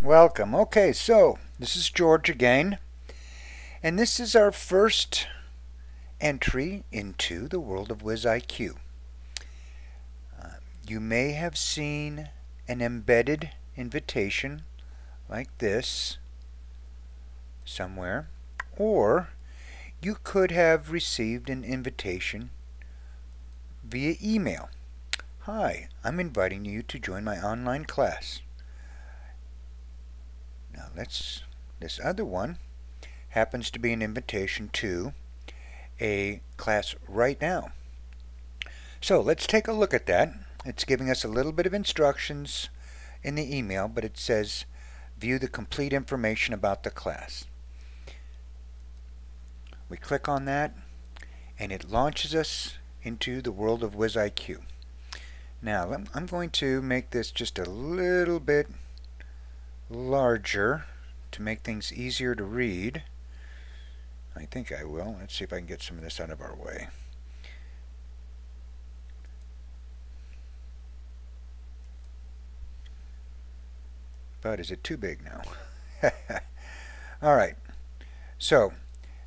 Welcome. Okay, so this is George again, and this is our first entry into the world of WizIQ. You may have seen an embedded invitation like this somewhere, or you could have received an invitation via email. Hi, I'm inviting you to join my online class. Now this other one happens to be an invitation to a class right now. So let's take a look at that. It's giving us a little bit of instructions in the email, but it says view the complete information about the class. We click on that and it launches us into the world of WizIQ. Now I'm going to make this just a little bit larger to make things easier to read. I think I will. Let's see if I can get some of this out of our way. But is it too big now? Alright, so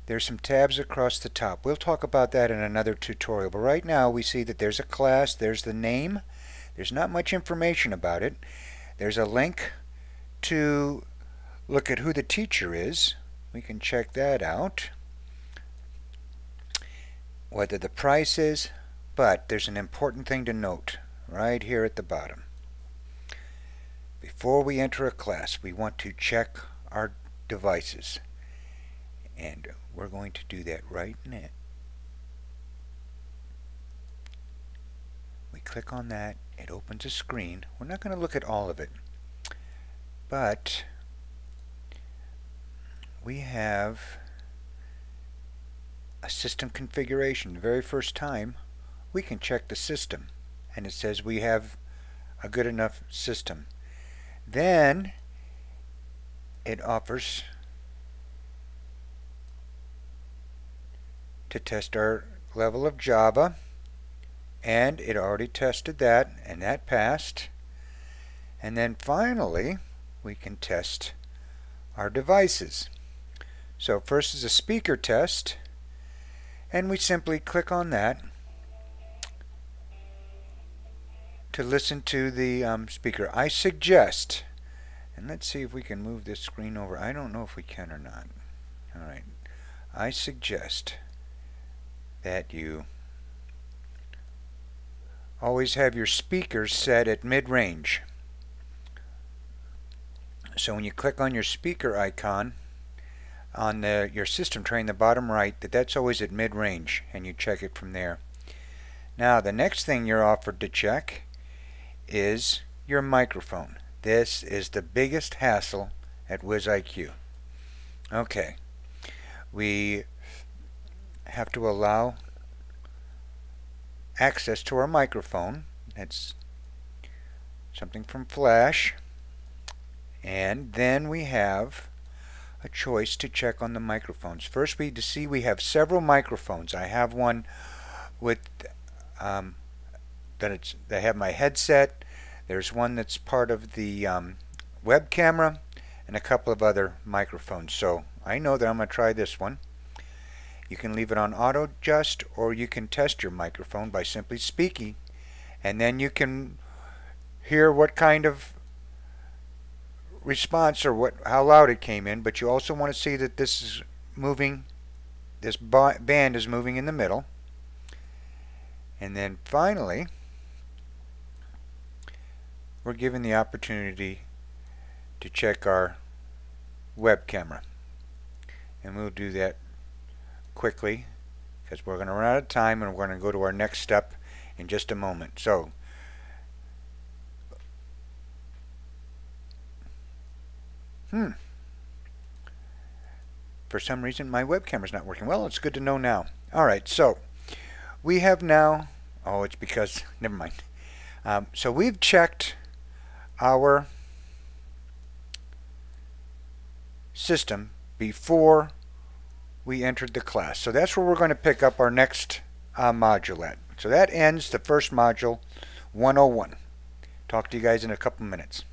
there's some tabs across the top. We'll talk about that in another tutorial, but right now we see that there's a class, there's the name, there's not much information about it. There's a link to look at who the teacher is. We can check that out. Whether the price is, but there's an important thing to note right here at the bottom. Before we enter a class, we want to check our devices, and we're going to do that right now. We click on that, it opens a screen. We're not going to look at all of it, but we have a system configuration. The very first time we can check the system, and it says we have a good enough system. Then it offers to test our level of Java, and it already tested that, and that passed. And then finally we can test our devices. So first is a speaker test, and we simply click on that to listen to the speaker. I suggest, and let's see if we can move this screen over. I don't know if we can or not. Alright, I suggest that you always have your speakers set at mid-range. So when you click on your speaker icon on your system tray in the bottom right, that's always at mid-range, and you check it from there. Now the next thing you're offered to check is your microphone. This is the biggest hassle at WizIQ. Okay, we have to allow access to our microphone. That's something from Flash. And then we have a choice to check on the microphones. First, we see we have several microphones. I have one with that have my headset. There's one that's part of the web camera, and a couple of other microphones. So I know that I'm going to try this one. You can leave it on auto adjust, or you can test your microphone by simply speaking, and then you can hear what kind of response or how loud it came in. But you also want to see that this is moving, this band is moving in the middle. And then finally we're given the opportunity to check our web camera, and we'll do that quickly because we're going to run out of time, and we're going to go to our next step in just a moment. So for some reason my web camera's not working. Well, it's good to know now. Alright, so we have now, oh, it's because, never mind. So we've checked our system before we entered the class. So that's where we're going to pick up our next module at. So that ends the first module, 101. Talk to you guys in a couple minutes.